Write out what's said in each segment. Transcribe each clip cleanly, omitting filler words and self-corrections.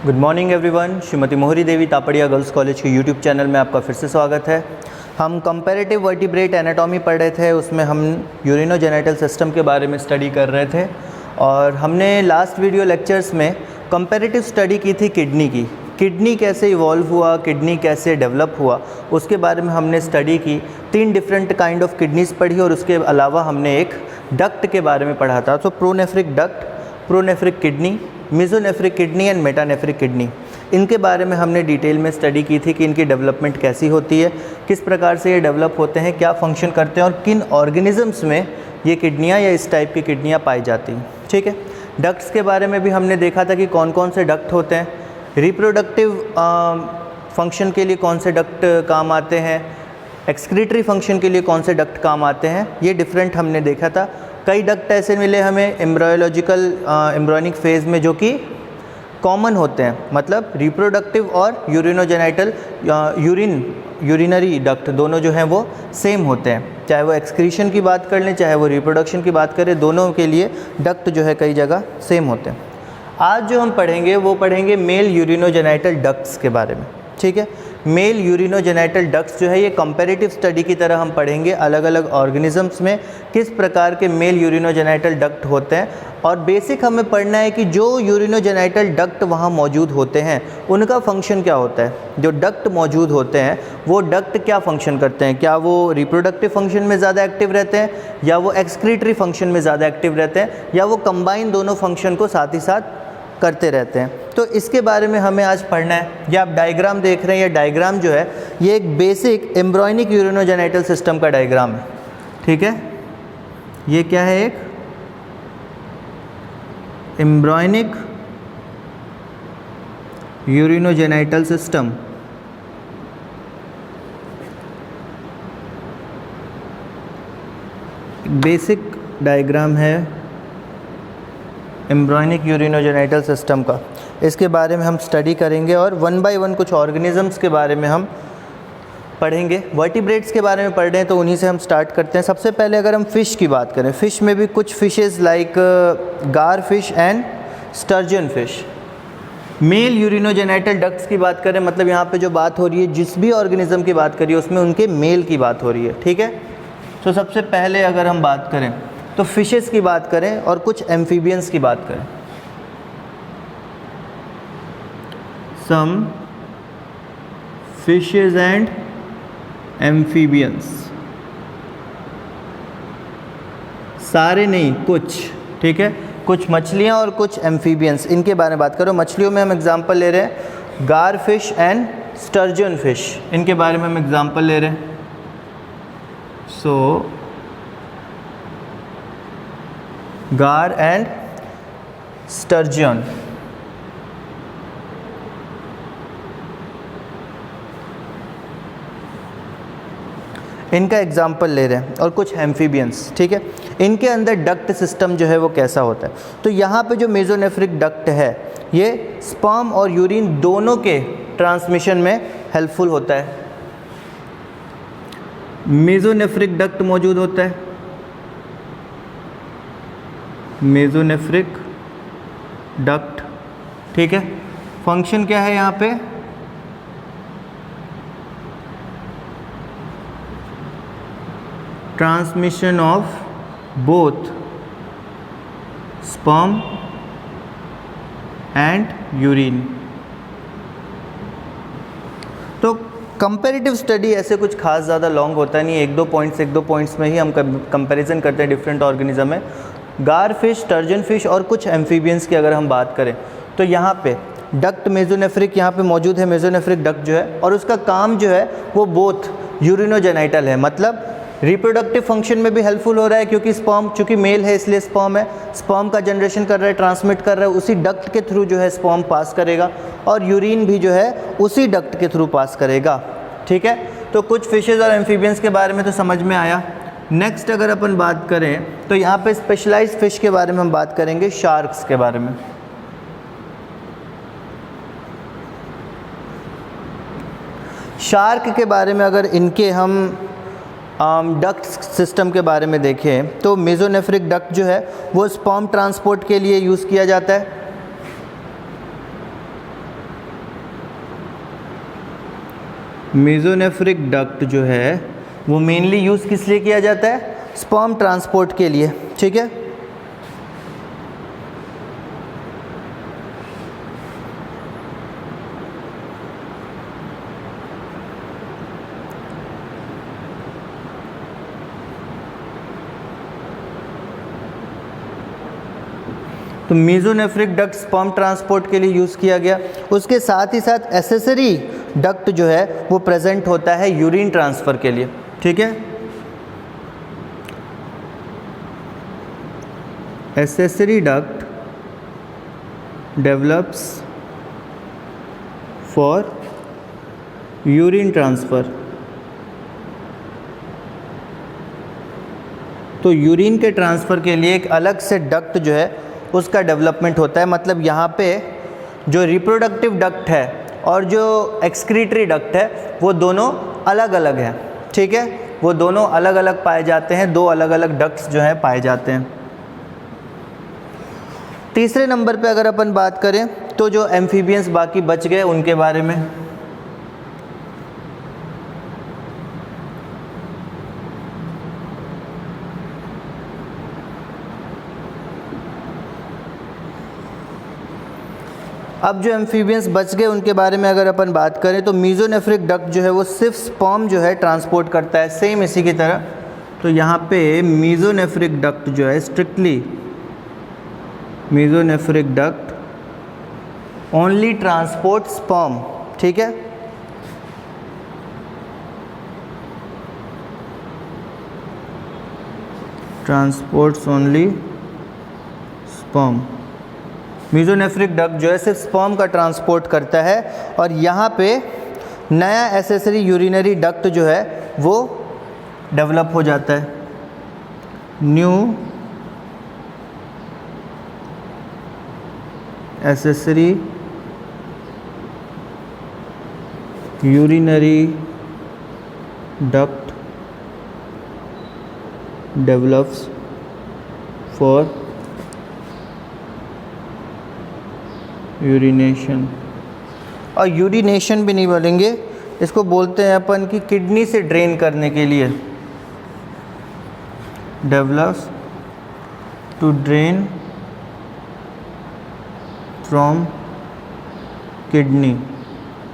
Good morning everyone. Shrimati Mohari Devi Tapadia girls college के YouTube channel में आपका फिर से स्वागत है। हम कंपैरेटिव वर्टिब्रेट एनाटॉमी पढ़ रहे थे, उसमें हम यूरिनोजेनिटल सिस्टम के बारे में स्टडी कर रहे थे और हमने लास्ट वीडियो लेक्चर्स में कंपैरेटिव स्टडी की थी किडनी की। किडनी कैसे इवॉल्व हुआ, किडनी कैसे डेवलप हुआ, उसके बारे में हमने स्टडी की। 3 डिफरेंट काइंड ऑफ किडनीज़ पढ़ी और उसके अलावा हमने एक डक्ट के बारे में पढ़ा था। तो pronephric duct, pronephric kidney, mesonephric kidney and metanephric kidney, इनके बारे में हमने डिटेल में स्टडी की थी कि इनकी डेवलपमेंट कैसी होती है, किस प्रकार से ये डेवलप होते हैं, क्या फंक्शन करते हैं और किन ऑर्गेनिजम्स में ये किडनियाँ या इस टाइप की किडनियाँ पाई जाती हैं। ठीक है। डक्ट्स के बारे में भी हमने देखा था कि कौन कौन से डक्ट होते हैं, रिप्रोडक्टिव फंक्शन के लिए कौन से डक्ट काम आते हैं, एक्सक्रीटरी फंक्शन के लिए कौन से डक्ट काम आते हैं, ये डिफरेंट हमने देखा था। कई डक्ट ऐसे मिले हमें एम्ब्रियोनिक फेज़ में जो कि कॉमन होते हैं, मतलब रिप्रोडक्टिव और यूरिनोजेनिटल यूरिनरी डक्ट दोनों जो हैं वो सेम होते हैं। चाहे वो एक्सक्रीशन की बात कर लें, चाहे वो रिप्रोडक्शन की बात करें, दोनों के लिए डक्ट जो है कई जगह सेम होते हैं। आज जो हम पढ़ेंगे वो पढ़ेंगे मेल यूरिनोजेनिटल डक्ट्स के बारे में। ठीक है। मेल यूरिनोजेनिटल डक्ट्स जो है ये कंपैरेटिव स्टडी की तरह हम पढ़ेंगे अलग अलग ऑर्गेनिजम्स में किस प्रकार के मेल यूरिनोजेनिटल डक्ट होते हैं। और बेसिक हमें पढ़ना है कि जो यूरिनोजेनिटल डक्ट वहाँ मौजूद होते हैं उनका फंक्शन क्या होता है। जो डक्ट मौजूद होते हैं वो डक्ट क्या फंक्शन करते हैं, क्या वो रिप्रोडक्टिव फंक्शन में ज़्यादा एक्टिव रहते हैं या वो एक्सक्रीटरी फंक्शन में ज़्यादा एक्टिव रहते हैं या वो कंबाइन दोनों फंक्शन को साथ ही साथ करते रहते हैं। तो इसके बारे में हमें आज पढ़ना है। ये आप डायग्राम देख रहे हैं, ये डायग्राम जो है ये एक बेसिक एम्ब्रियोनिक यूरिनोजेनिटल सिस्टम का डायग्राम है। ठीक है। ये क्या है, एक embryonic urinogenital system. Basic diagram है एम्ब्रियोनिक यूरिनोजेनिटल सिस्टम का। इसके बारे में हम स्टडी करेंगे और 1 बाय 1 कुछ ऑर्गेनिजम्स के बारे में हम पढ़ेंगे। वर्टिब्रेट्स के बारे में पढ़ रहे हैं तो उन्हीं से हम स्टार्ट करते हैं। सबसे पहले अगर हम फ़िश की बात करें, फ़िश में भी कुछ fishes like gar fish and sturgeon fish. Male urinogenital ducts की बात करें, मतलब यहाँ पे जो बात हो रही है, जिस भी ऑर्गेनिज्म की बात करिए उसमें उनके मेल की बात हो रही है। ठीक है। तो सबसे पहले अगर हम बात करें तो फिशेस की बात करें और कुछ एम्फीबियंस की बात करें। सम फिशेस एंड एम्फीबियंस, सारे नहीं कुछ। ठीक है। कुछ मछलियां और कुछ एम्फीबियंस, इनके बारे में बात करो। मछलियों में हम एग्जांपल ले रहे हैं गार फिश एंड स्टर्जन फिश, इनके बारे में हम एग्जांपल ले रहे हैं। सो गार एंड स्टर्जन, इनका एग्जाम्पल ले रहे हैं और कुछ एम्फीबियंस। ठीक है। इनके अंदर डक्ट सिस्टम जो है वो कैसा होता है। तो यहाँ पे जो मेसोनेफ्रिक डक्ट है ये स्पर्म और यूरिन दोनों के ट्रांसमिशन में हेल्पफुल होता है। मेसोनेफ्रिक डक्ट मौजूद होता है, मेसोनेफ्रिक डक्ट। ठीक है। फंक्शन क्या है यहाँ पे, transmission of both sperm and urine. तो कंपैरेटिव स्टडी ऐसे कुछ खास ज़्यादा लॉन्ग होता नहीं है, एक दो पॉइंट्स में ही हम कंपैरिजन करते हैं डिफरेंट ऑर्गेनिज्म में। गार फिश, स्टर्जन फिश और कुछ एम्फीबियंस की अगर हम बात करें तो यहाँ पे डक्ट मेसोनेफ्रिक यहाँ पे मौजूद है, मेसोनेफ्रिक डक्ट जो है, और उसका काम जो है वो बोथ यूरिनोजेनिटल है, मतलब रिप्रोडक्टिव फंक्शन में भी हेल्पफुल हो रहा है क्योंकि स्पर्म, चूँकि मेल है इसलिए स्पर्म है, स्पर्म का जनरेशन कर रहा है, ट्रांसमिट कर रहा है, उसी डक्ट के थ्रू जो है स्पर्म पास करेगा और यूरिन भी जो है उसी डक्ट के थ्रू पास करेगा। ठीक है। तो कुछ फिशेज़ और एम्फीबियंस के बारे में तो समझ में आया। नेक्स्ट अगर अपन बात करें तो यहाँ पे स्पेशलाइज्ड फिश के बारे में हम बात करेंगे, शार्क्स के बारे में। शार्क के बारे में अगर इनके हम डक्ट सिस्टम के बारे में देखें तो मेसोनेफ्रिक डक्ट जो है वो स्पर्म ट्रांसपोर्ट के लिए यूज़ किया जाता है। मेसोनेफ्रिक डक्ट जो है वो मेनली यूज़ किस लिए किया जाता है? स्पर्म ट्रांसपोर्ट के लिए, ठीक है। तो मेसोनेफ्रिक डक्ट स्पर्म ट्रांसपोर्ट के लिए यूज़ किया गया। उसके साथ ही साथ एसेसरी डक्ट जो है वो प्रेजेंट होता है यूरिन ट्रांसफ़र के लिए, ठीक है। Accessory duct develops for urine transfer. तो यूरिन के ट्रांसफ़र के लिए एक अलग से डक्ट जो है उसका डेवलपमेंट होता है। मतलब यहाँ पे जो रिप्रोडक्टिव डक्ट है और जो एक्सक्रीटरी डक्ट है वो दोनों अलग अलग हैं, ठीक है। वो दोनों अलग अलग पाए जाते हैं, दो अलग अलग डक्ट्स जो हैं पाए जाते हैं। तीसरे नंबर पे अगर अपन बात करें तो जो एम्फीबियंस बाकी बच गए उनके बारे में। अब जो एम्फीबियंस बच गए उनके बारे में अगर अपन बात करें तो मेसोनेफ्रिक डक्ट जो है वो सिर्फ स्पर्म जो है ट्रांसपोर्ट करता है, सेम इसी की तरह। तो यहाँ पे मेसोनेफ्रिक डक्ट जो है strictly mesonephric duct only transport sperm, ठीक है। Transports only sperm. Mesonephric duct जो है सिर्फ स्पर्म का ट्रांसपोर्ट करता है। और यहाँ पे नया एसेसरी यूरिनरी डक्ट जो है वो डेवलप हो जाता है। New accessory urinary duct develops for urination. और यूरिनेशन भी नहीं बोलेंगे, इसको बोलते हैं अपन कि किडनी से ड्रेन करने के लिए। Develops to drain from kidney.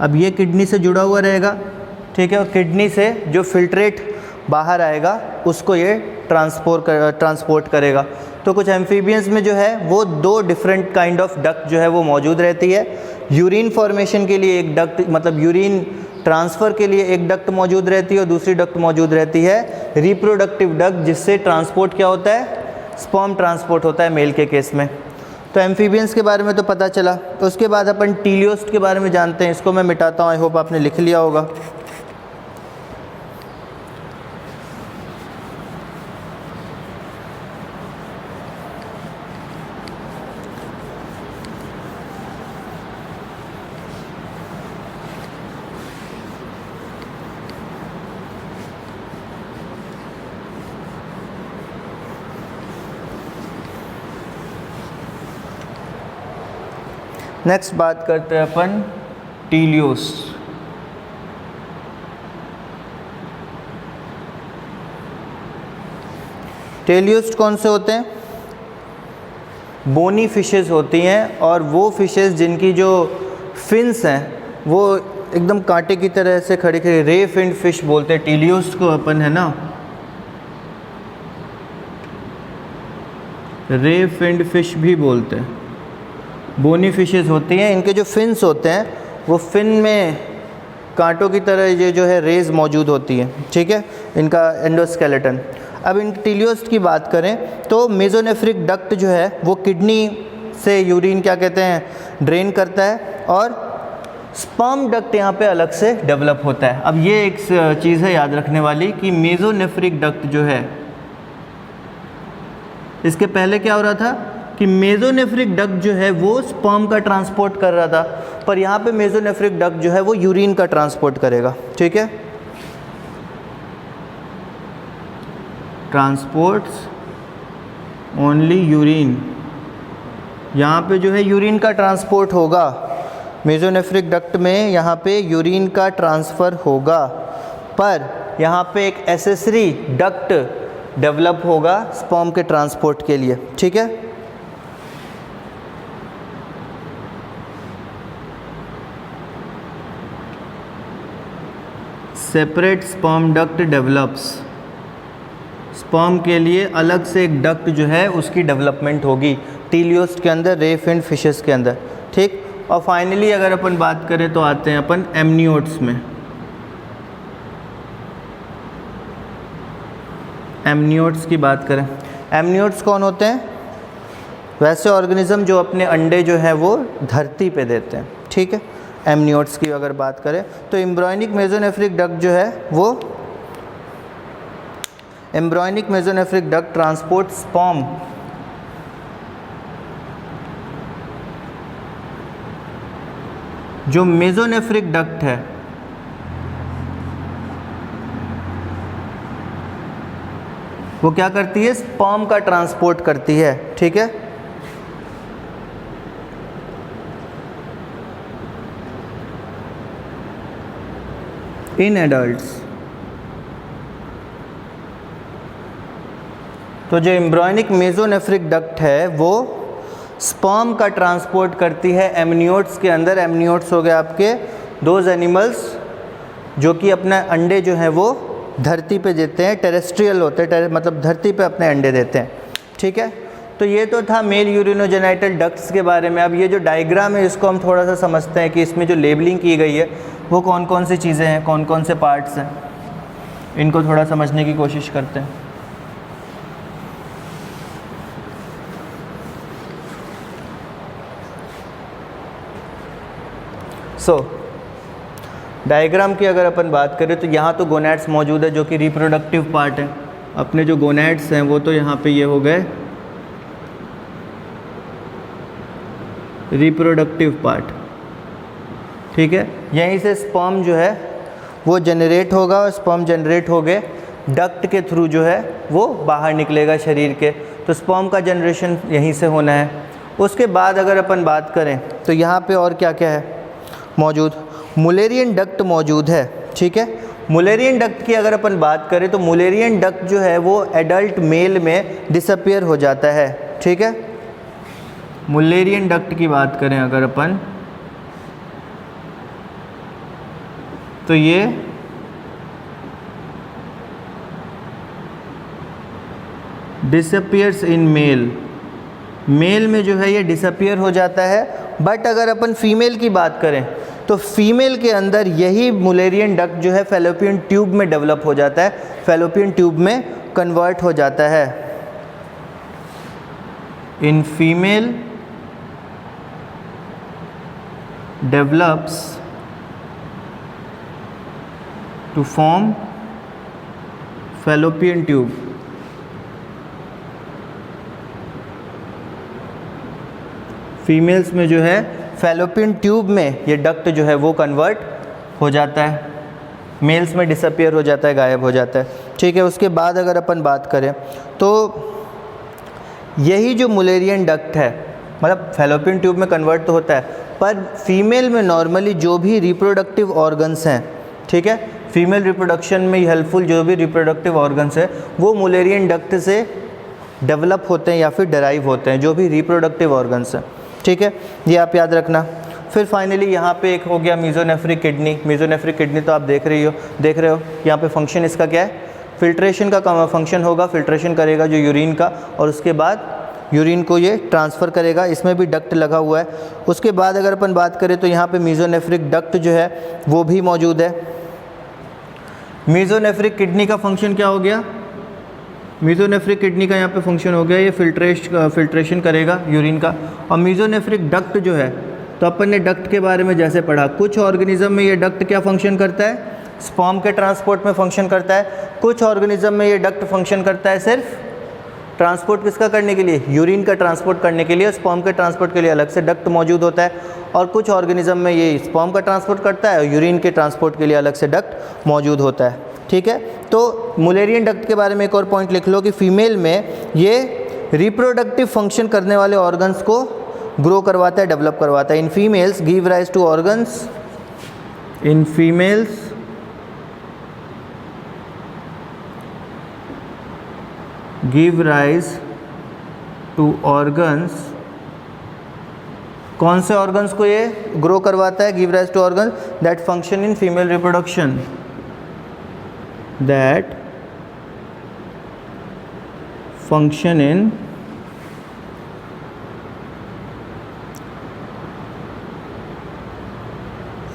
अब ये किडनी से जुड़ा हुआ रहेगा, ठीक है। और किडनी से जो फिल्ट्रेट बाहर आएगा उसको ये ट्रांसपोर्ट करेगा। तो कुछ एम्फीबियंस में जो है वो दो डिफरेंट काइंड ऑफ डक्ट जो है वो मौजूद रहती है। यूरिन फॉर्मेशन के लिए एक डक्ट, मतलब यूरिन ट्रांसफ़र के लिए एक डक्ट मौजूद रहती है और दूसरी डक्ट मौजूद रहती है रिप्रोडक्टिव डक्ट, जिससे ट्रांसपोर्ट क्या होता है? स्पर्म ट्रांसपोर्ट होता है मेल के केस में। तो एम्फीबियंस के बारे में तो पता चला। तो उसके बाद अपन टीलियोस्ट के बारे में जानते हैं। इसको मैं मिटाता हूँ, आई होप आपने लिख लिया होगा। नेक्स्ट बात करते हैं अपन टीलियोस्ट। टेलियोस्ट कौन से होते हैं? बोनी फिशेस होती हैं, और वो फिशेस जिनकी जो फिन्स हैं वो एकदम कांटे की तरह से खड़े खड़े, रे फिन्ड फिश बोलते हैं टीलियोस्ट को अपन, है ना। रे फिन्ड फिश भी बोलते हैं। बोनी फिशेस होती हैं, इनके जो फिन्स होते हैं वो फिन में कांटों की तरह ये जो है रेज मौजूद होती है, ठीक है, इनका एंडोस्केलेटन। अब इन टीलियोस्ट की बात करें तो मेसोनेफ्रिक डक्ट जो है वो किडनी से यूरिन क्या कहते हैं ड्रेन करता है, और स्पर्म डक्ट यहाँ पे अलग से डेवलप होता है। अब ये एक चीज़ है याद रखने वाली कि मेसोनेफ्रिक डक्ट जो है, इसके पहले क्या हो रहा था कि मेसोनेफ्रिक डक्ट जो है वो स्पर्म का ट्रांसपोर्ट कर रहा था, पर यहाँ पे मेसोनेफ्रिक डक्ट जो है वो यूरिन का ट्रांसपोर्ट करेगा, ठीक है। ट्रांसपोर्ट्स ओनली यूरिन, यहाँ पे जो है यूरिन का ट्रांसपोर्ट होगा। मेसोनेफ्रिक डक्ट में यहाँ पे यूरिन का ट्रांसफ़र होगा, पर यहाँ पे एक एसेसरी डक्ट डेवलप होगा स्पर्म के ट्रांसपोर्ट के लिए। ठीक है, separate sperm duct develops, sperm के लिए अलग से एक डक्ट जो है उसकी डेवलपमेंट होगी टीलियोस्ट के अंदर, रे फिन फिशेस के अंदर। ठीक, और फाइनली अगर अपन बात करें तो आते हैं अपन एमनियोट्स में। एमनियोट्स की बात करें, एमनियोट्स कौन होते हैं? वैसे ऑर्गेनिज्म जो अपने अंडे जो है वो धरती पे देते हैं। ठीक है, एमनियोट्स की अगर बात करें तो एम्ब्रियोनिक मेसोनेफ्रिक डक्ट जो है वो embryonic mesonephric duct transport sperm जो मेसोनेफ्रिक डक्ट है वो क्या करती है? स्पर्म का ट्रांसपोर्ट करती है। ठीक है, इन एडल्ट्स। तो जो एम्ब्रियोनिक मेसोनेफ्रिक डक्ट है वो स्पर्म का ट्रांसपोर्ट करती है एमनियोट्स के अंदर। एमनियोट्स हो गए आपके दोज एनिमल्स जो कि अपने अंडे जो है वो धरती पे देते हैं, टेरेस्ट्रियल होते हैं, मतलब धरती पे अपने अंडे देते हैं। ठीक है, तो ये तो था मेल यूरिनोजेनाइटल डक्ट्स के बारे में। अब ये जो डायग्राम है इसको हम थोड़ा सा समझते हैं कि इसमें जो लेबलिंग की गई है वो कौन कौन सी चीज़ें हैं, कौन कौन से पार्ट्स हैं, इनको थोड़ा समझने की कोशिश करते हैं। डायग्राम की अगर अपन बात करें तो यहाँ तो गोनैड्स मौजूद है जो कि रिप्रोडक्टिव पार्ट है। अपने जो गोनैड्स हैं वो तो यहाँ पे ये हो गए रिप्रोडक्टिव पार्ट। ठीक है, यहीं से स्पर्म जो है वो जनरेट होगा और स्पर्म जनरेट हो गए डक्ट के थ्रू जो है वो बाहर निकलेगा शरीर के। तो स्पर्म का जनरेशन यहीं से होना है। उसके बाद अगर अपन बात करें तो यहाँ पे और क्या क्या है मौजूद? मुलेरियन डक्ट मौजूद है। ठीक है, मुलेरियन डक्ट की अगर अपन बात करें तो मुलेरियन डक्ट जो है वो एडल्ट मेल में डिसअपियर हो जाता है। ठीक है, मुलेरियन डक्ट की बात करें अगर अपन तो ये डिसअपियर्स इन मेल, मेल में जो है ये डिसअपियर हो जाता है। बट अगर अपन फीमेल की बात करें तो फीमेल के अंदर यही मुलेरियन डक्ट जो है फैलोपियन ट्यूब में डेवलप हो जाता है, फैलोपियन ट्यूब में कन्वर्ट हो जाता है। In female develops to form fallopian tube. Females में जो है फैलोपियन ट्यूब में ये डक्ट जो है वो कन्वर्ट हो जाता है, मेल्स में डिसअपियर हो जाता है, गायब हो जाता है। ठीक है, उसके बाद अगर अपन बात करें तो यही जो मुलेरियन डक्ट है मतलब फैलोपियन ट्यूब में कन्वर्ट तो होता है, पर फीमेल में नॉर्मली जो भी रिप्रोडक्टिव ऑर्गन्स हैं, ठीक है, फीमेल रिप्रोडक्शन में हेल्पफुल जो भी रिप्रोडक्टिव ऑर्गन्स है वो मुलेरियन डक्ट से डेवलप होते हैं या फिर डराइव होते हैं, जो भी रिप्रोडक्टिव ऑर्गन्स हैं। ठीक है, ये आप याद रखना। फिर फाइनली यहाँ पे एक हो गया मेसोनेफ्रिक किडनी। मेसोनेफ्रिक किडनी तो आप देख रहे हो यहाँ पे फंक्शन इसका क्या है? फिल्ट्रेशन का फंक्शन होगा, फिल्ट्रेशन करेगा जो यूरिन का, और उसके बाद यूरिन को ये ट्रांसफ़र करेगा। इसमें भी डक्ट लगा हुआ है। उसके बाद अगर अपन बात करें तो यहाँ पे मेसोनेफ्रिक डक्ट जो है वो भी मौजूद है। मेसोनेफ्रिक किडनी का फंक्शन क्या हो गया? मेसोनेफ्रिक किडनी का यहाँ पे फंक्शन हो गया, ये फिल्ट्रेशन करेगा यूरिन का। और मेसोनेफ्रिक डक्ट जो है, तो अपन ने डक्ट के बारे में जैसे पढ़ा, कुछ ऑर्गेनिज्म में ये डक्ट क्या फंक्शन करता है? स्पर्म के ट्रांसपोर्ट में फंक्शन करता है। कुछ ऑर्गेनिज्म में ये डक्ट फंक्शन करता है सिर्फ ट्रांसपोर्ट किसका करने के लिए? यूरिन का ट्रांसपोर्ट करने के लिए। स्पर्म के ट्रांसपोर्ट के लिए अलग से डक्ट मौजूद होता है। और कुछ ऑर्गेनिज्म में ये स्पर्म का ट्रांसपोर्ट करता है और यूरिन के ट्रांसपोर्ट के लिए अलग से डक्ट मौजूद होता है। ठीक है, तो मुलेरियन डक्ट के बारे में एक और पॉइंट लिख लो कि फीमेल में ये रिप्रोडक्टिव फंक्शन करने वाले ऑर्गन्स को ग्रो करवाता है, डेवलप करवाता है। In females give rise to organs, in females give rise to organs, कौन से ऑर्गन्स को ये ग्रो करवाता है? Give rise to organs that function in female reproduction, that function in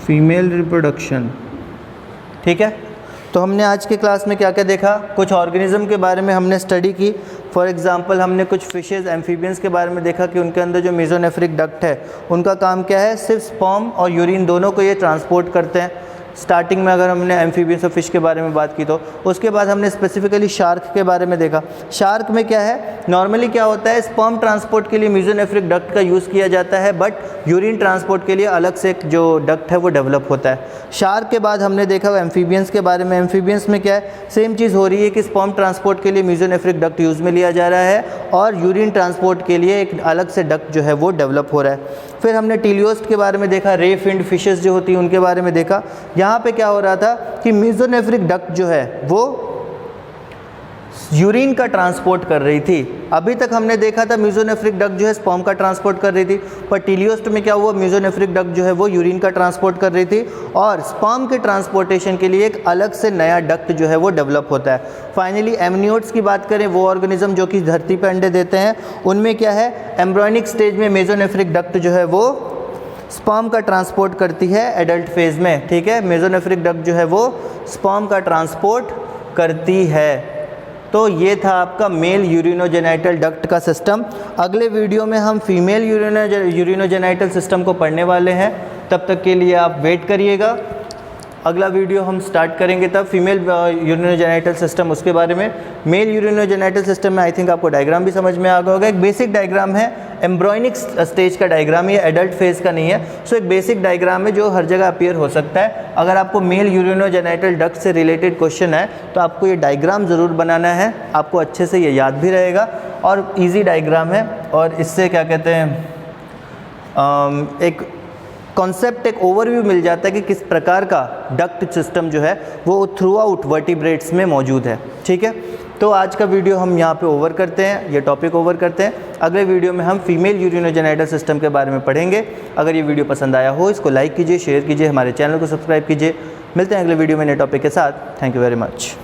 female reproduction. ठीक है, तो हमने आज के क्लास में क्या क्या देखा? कुछ ऑर्गेनिज्म के बारे में हमने स्टडी की। फॉर एग्जांपल हमने कुछ फिशेस, एम्फीबियंस के बारे में देखा कि उनके अंदर जो मेसोनेफ्रिक डक्ट है उनका काम क्या है? सिर्फ स्पर्म और यूरिन दोनों को ये ट्रांसपोर्ट करते हैं। स्टार्टिंग में अगर हमने एम्फीबियंस और फिश के बारे में बात की तो उसके बाद हमने स्पेसिफिकली शार्क के बारे में देखा। शार्क में क्या है? नॉर्मली क्या होता है, स्पर्म ट्रांसपोर्ट के लिए मेसोनेफ्रिक डक्ट का यूज़ किया जाता है, बट यूरिन ट्रांसपोर्ट के लिए अलग से एक जो डक्ट है वो डेवलप होता है। शार्क के बाद हमने देखा एम्फीबियंस के बारे में। एम्फीबियंस में क्या है? सेम चीज़ हो रही है कि स्पर्म ट्रांसपोर्ट के लिए मेसोनेफ्रिक डक्ट यूज़ में लिया जा रहा है और यूरिन ट्रांसपोर्ट के लिए एक अलग से डक्ट जो है वो डेवलप हो रहा है। फिर हमने टीलियोस्ट के बारे में देखा, रे फिन्ड फिशेस जो होती हैं उनके बारे में देखा। यहाँ पे क्या हो रहा था कि मेसोनेफ्रिक डक्ट जो है वो यूरिन का ट्रांसपोर्ट कर रही थी। अभी तक हमने देखा था मेसोनेफ्रिक डक्ट जो है स्पर्म का ट्रांसपोर्ट कर रही थी, पर टीलियोस्ट में क्या हुआ? मेसोनेफ्रिक डक्ट जो है वो यूरिन का ट्रांसपोर्ट कर रही थी और स्पर्म के ट्रांसपोर्टेशन के लिए एक अलग से नया डक्ट जो है वो डेवलप होता है। फाइनली एमनियोट्स की बात करें, वो ऑर्गेनिज्म जो कि धरती पर अंडे देते हैं, उनमें क्या है? एम्ब्रियोनिक स्टेज में मेसोनेफ्रिक डक्ट जो है वो स्पर्म का ट्रांसपोर्ट करती है एडल्ट फेज में। ठीक है, मेसोनेफ्रिक डक्ट जो है वो स्पर्म का ट्रांसपोर्ट करती है। तो ये था आपका मेल यूरिनोजेनाइटल डक्ट का सिस्टम। अगले वीडियो में हम फीमेल यूरिनोजेनाइटल सिस्टम को पढ़ने वाले हैं, तब तक के लिए आप वेट करिएगा। अगला वीडियो हम स्टार्ट करेंगे तब फीमेल यूरिनोजेनाइटल सिस्टम, उसके बारे में। मेल यूरिनोजेनाइटल सिस्टम में आई थिंक आपको डायग्राम भी समझ में आ गया होगा। एक बेसिक डायग्राम है, एम्ब्रियोनिक स्टेज का डायग्राम, ये एडल्ट फेज का नहीं है। सो एक बेसिक डायग्राम है जो हर जगह अपीयर हो सकता है। अगर आपको मेल यूरिनोजेनाइटल डक्ट से रिलेटेड क्वेश्चन है तो आपको ये डायग्राम ज़रूर बनाना है, आपको अच्छे से ये याद भी रहेगा और ईजी डायग्राम है। और इससे क्या कहते हैं, एक कॉन्सेप्ट, एक ओवरव्यू मिल जाता है कि किस प्रकार का डक्ट सिस्टम जो है वो थ्रू आउट वर्टिब्रेट्स में मौजूद है। ठीक है, तो आज का वीडियो हम यहाँ पे ओवर करते हैं, ये टॉपिक ओवर करते हैं। अगले वीडियो में हम फीमेल यूरिनोजेनाइटल सिस्टम के बारे में पढ़ेंगे। अगर ये वीडियो पसंद आया हो इसको लाइक कीजिए, शेयर कीजिए, हमारे चैनल को सब्सक्राइब कीजिए। मिलते हैं अगले वीडियो में नए टॉपिक के साथ। Thank you very much.